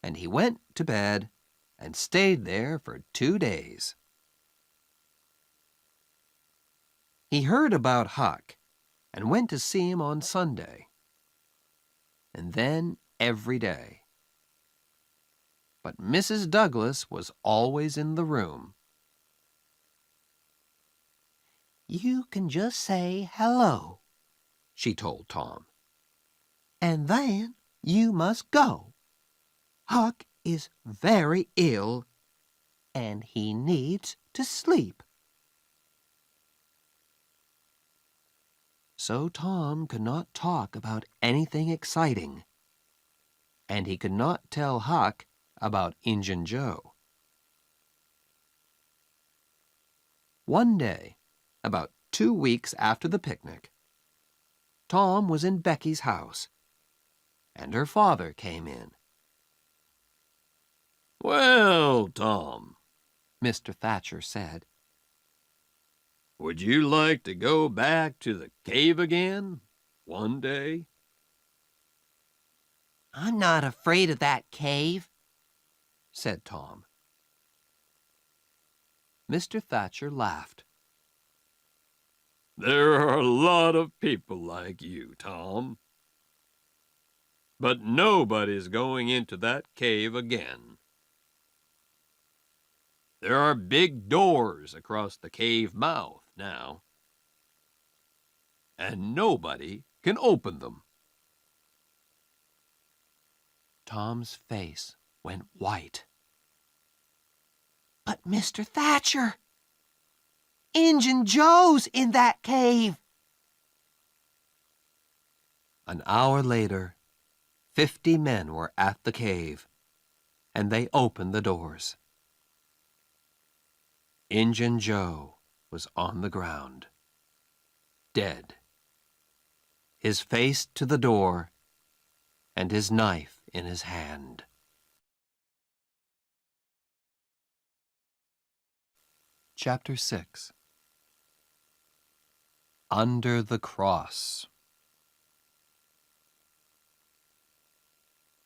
[SPEAKER 1] and he went to bed and stayed there for 2 days. He heard about Huck and went to see him on Sunday, and then every day. But Mrs. Douglas was always in the room.
[SPEAKER 3] You can just say hello,
[SPEAKER 1] She told Tom.
[SPEAKER 3] and then you must go. Huck is very ill, and he needs to sleep.
[SPEAKER 1] So Tom could not talk about anything exciting, and he could not tell Huck about Injun Joe. One day, about 2 weeks after the picnic, Tom was in Becky's house, and her father came in.
[SPEAKER 4] Well, Tom,
[SPEAKER 1] Mr. Thatcher said,
[SPEAKER 4] would you like to go back to the cave again one day?
[SPEAKER 3] I'm not afraid of that cave,
[SPEAKER 1] said Tom. Mr. Thatcher laughed.
[SPEAKER 4] There are a lot of people like you, Tom. But nobody's going into that cave again. There are big doors across the cave mouth now, and nobody can open them.
[SPEAKER 1] Tom's face went white.
[SPEAKER 3] but Mr. Thatcher, Injun Joe's in that cave.
[SPEAKER 1] An hour later, 50 men were at the cave, and they opened the doors. Injun Joe was on the ground, dead, his face to the door and his knife in his hand. Chapter 6. Under the Cross.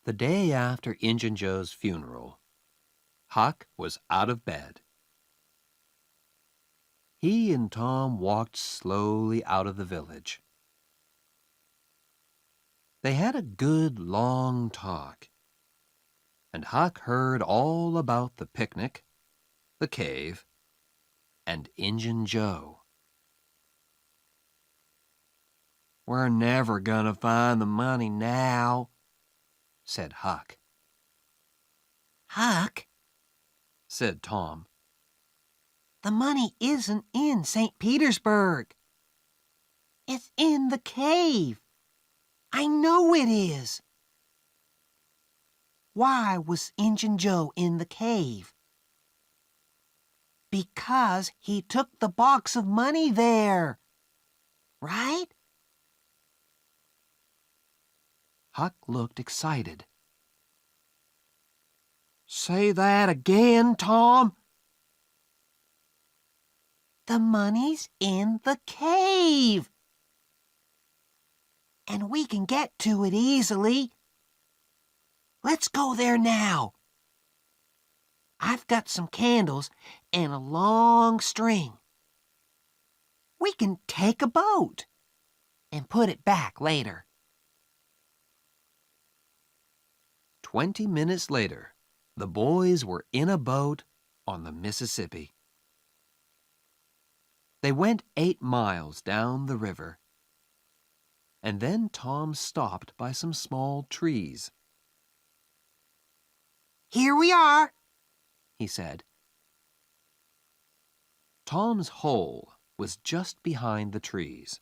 [SPEAKER 1] The day after Injun Joe's funeral, Huck was out of bed. He and Tom walked slowly out of the village. They had a good long talk, and Huck heard all about the picnic, the cave, and Injun Joe.
[SPEAKER 3] We're never gonna find the money now,
[SPEAKER 1] said Huck.
[SPEAKER 3] Huck,
[SPEAKER 1] Said Tom.
[SPEAKER 3] the money isn't in St. Petersburg. It's in the cave. I know it is. Why was Injun Joe in the cave? Because he took the box of money there, right?
[SPEAKER 1] Huck looked excited.
[SPEAKER 3] Say that again, Tom. The money's in the cave. And we can get to it easily. Let's go there now. I've got some candles and a long string. We can take a boat and put it back later.
[SPEAKER 1] 20 minutes later, the boys were in a boat on the Mississippi. They went 8 miles down the river, and then Tom stopped by some small trees.
[SPEAKER 3] Here we are,
[SPEAKER 1] He said. Tom's hole was just behind the trees.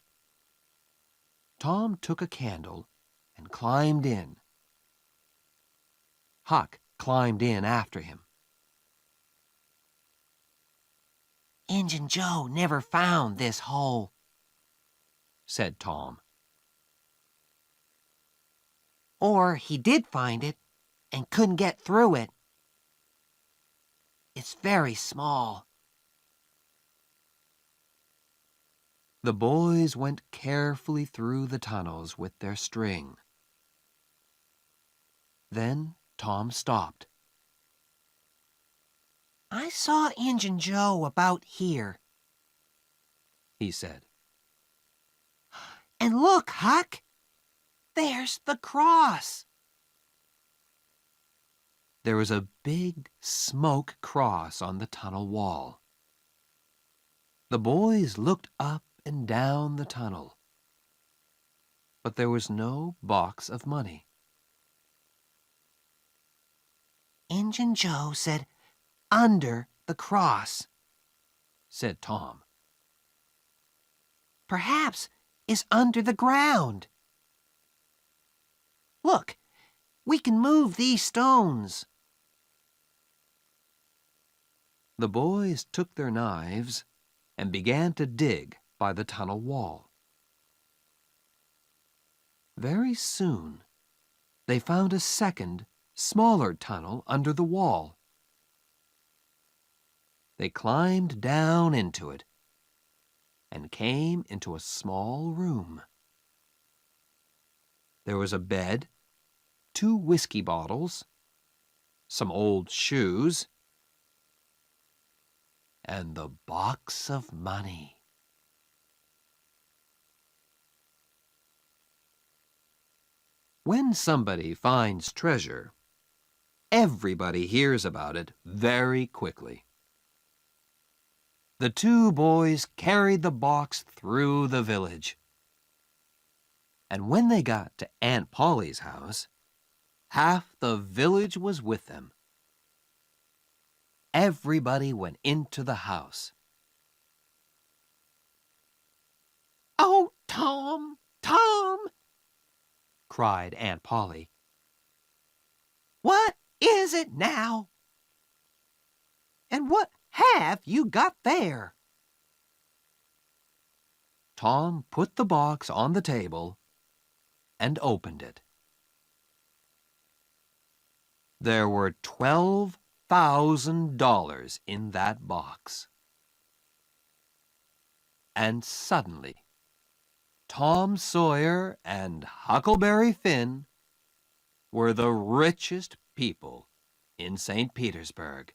[SPEAKER 1] Tom took a candle and climbed in. Huck climbed in after him.
[SPEAKER 3] Injun Joe never found this hole,
[SPEAKER 1] Said Tom.
[SPEAKER 3] or he did find it and couldn't get through it. It's very small.
[SPEAKER 1] The boys went carefully through the tunnels with their string. Then Tom stopped.
[SPEAKER 3] I saw Injun Joe about here.
[SPEAKER 1] He said.
[SPEAKER 3] And look, Huck, there's the cross.
[SPEAKER 1] There was a big smoke cross on the tunnel wall. The boys looked up and down the tunnel, but there was no box of money.
[SPEAKER 3] Injun Joe said under the cross,
[SPEAKER 1] Said Tom.
[SPEAKER 3] perhaps is under the ground. Look, we can move these stones.
[SPEAKER 1] The boys took their knives and began to dig by the tunnel wall. Very soon, they found a second, smaller tunnel under the wall. They climbed down into it and came into a small room. There was a bed, 2 whiskey bottles, some old shoes, and the box of money. When somebody finds treasure, everybody hears about it very quickly. The 2 boys carried the box through the village. And when they got to Aunt Polly's house, half the village was with them. Everybody went into the house.
[SPEAKER 2] Oh, Tom, Tom,
[SPEAKER 1] Cried Aunt Polly.
[SPEAKER 2] what is it now? And what have you got there?
[SPEAKER 1] Tom put the box on the table and opened it. There were $12,000 in that box. And suddenly, Tom Sawyer and Huckleberry Finn were the richest people in St. Petersburg.